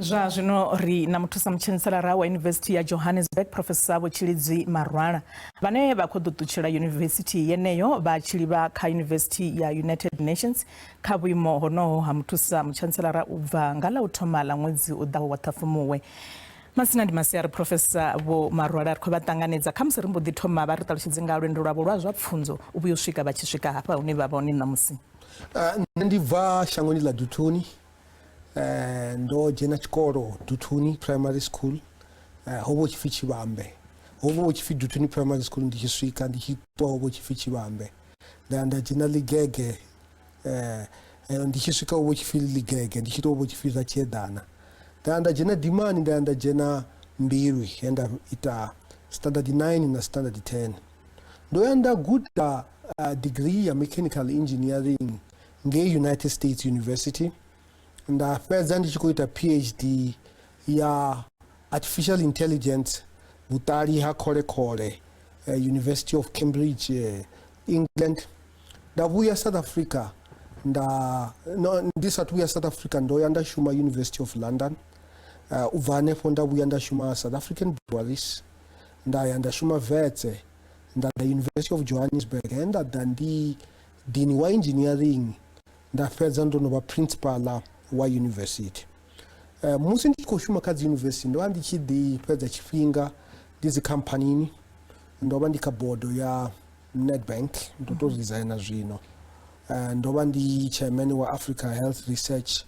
Zwino ri na muthusa mu-chancellara wa University ya Johannesburg Prof Vho-Tshilidzi Marwala vhane vha khou ṱutshela University yeneyo vha tshilivha kha University ya United Nations kha vhuimo honoho ha muthusa mu-chancellara ubva nga ḽa u thoma ḽa nwedzi udaho wa Thafamuwe. Masina ndi masiari Professor Vho Marwala ri khou vha ṱanganedza kha musi ri mbo ḓi thoma vha ri ṱalutshedze nga lwendo lwavho lwa zwa pfunzo u vhuya u swika vha tshi swika hafha hune vha vha hone ṋamusi. Nṋe ndi bva shangoni ḽa Duthuni. Ndo dzhena tshikolo Duthuni Primary School hovho tshipfi Tshivhambe hovho tshipfi Duthuni Primary School ndi tshi swika ndi tshi ṱwa hovho tshipfi Tshivhambe nda dzhena Ligege ndi tshi swika hovho tshipfi Ligege ndi tshi ṱwa hovho tshipfi zwa Tshiedana nda dzhena Dimani nda dzhena Mbilwi nda ita standard 9 na standard 10 ndo ya nda guda degree ya mechanical engineering ngei United States University. Nda fedza ndi tshi khou ita PhD ya artificial intelligence vhuṱali ha kholekole University of Cambridge England. Nda vhuya South Africa ndi sathu vhuya South Africa ndo ya nda shuma University of London. Ubva hanefho nda vhuya nda shuma South African Breweries nda ya nda shuma Vetse nda University of Johannesburg nda ndi dini wa engineering nda fedza ndo no vha principal wa university. Musi ndi khou shuma kha dzi university ndo vha ndi tshi ḓi fhedza tshifhinga ndi dzi khampanini ndo vha ndi kha board ya Nedbank ndo to resigna zwino ndo vha ndi chairman wa Africa Health Research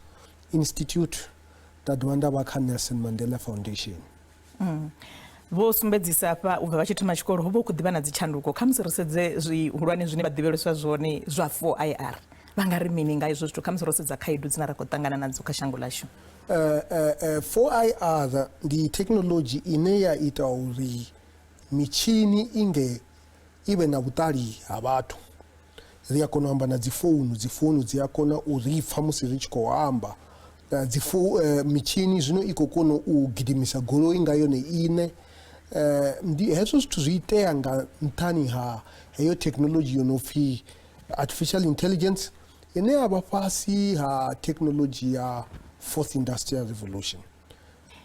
Institute nda dovha nda vha kha Nelson Mandela Foundation. Vho sumbedzisa hafha ubva vha tshi thoma tshikolo hovha hu khou ḓivha na dzi tshanduko kha musi ri sedze zwihulwane zwine vha ḓivheleswa zwone zwa 4IR vha nga ri mini nga izwo zwithu kha musi ro sedza khaedu dzine ra khou ṱangana nadzo kha shango ḽashu. 4IR ndi technology ine ya ita uri mitshini ive na vhuṱali ha vhathu. Ri a kona u amba na dzi founu dzi a kona u ri pfa musi ri tshi khou amba. Mitshini zwino i khou kona u gidimisa goloi nga yone ine. Hezwo zwithu zwi itea nga nṱhani ha heyo technology yo no pfi artificial intelligence ine ya vha fhasi ha technology ya fourth industrial revolution.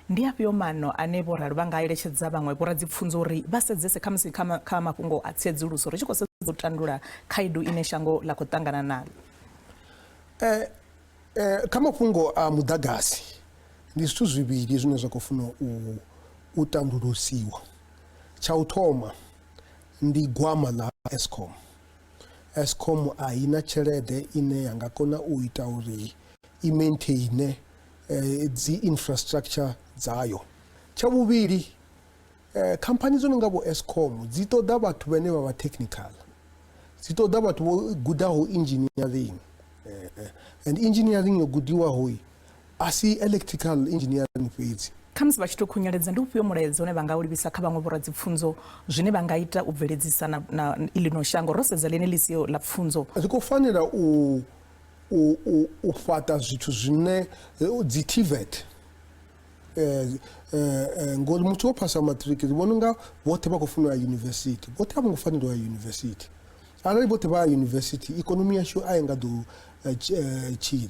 Ndi afhio maano ane vho rali vha nga eletshedza vhaṅwe vho radzipfunzo uri vha sedzese kha musi kha mafhungo a tsedzuluso ri tshi khou sedza u tandula khaedu ine shango ḽa khou ṱangana naḽo? Kha mafhungo a muḓagasi ndi zwithu zwivhili zwine zwa khou funa u tandulusiwa. Tsha u thoma ndi gwama ḽa Eskom. Eskom a ina tshelede ine ya nga kona u ita uri i maintain dzi infrastructure dzayo. Tsha vhuvhili khamphani dzo no nga vho Eskom dzi ṱoḓa vhathu vhane vha vha technical, dzi ṱoḓa vhathu vho gudaho engineering and engineering yo gudiwaho a si electrical engineering fhedzi. Kha musi vha tshi tou khunyeledza ndi ufhio mulaedza une vha nga u livhisa kha vhaṅwe vhoradzipfunzo zwine vha nga ita u bveledzisa na iḽino shango ro sedza ḽine ḽi si ḽa pfunzo? Ri khou fanela u fhaṱa zwithu zwine dzi TVET ngori muthu wo phasa matric ri vhona unga vhoṱhe vha khou funa ya university, vhoṱhe a vho ngo fanela u ya university. Arali vhoṱhe vha ya university ikonomi yashu a i nga ḓo tshila.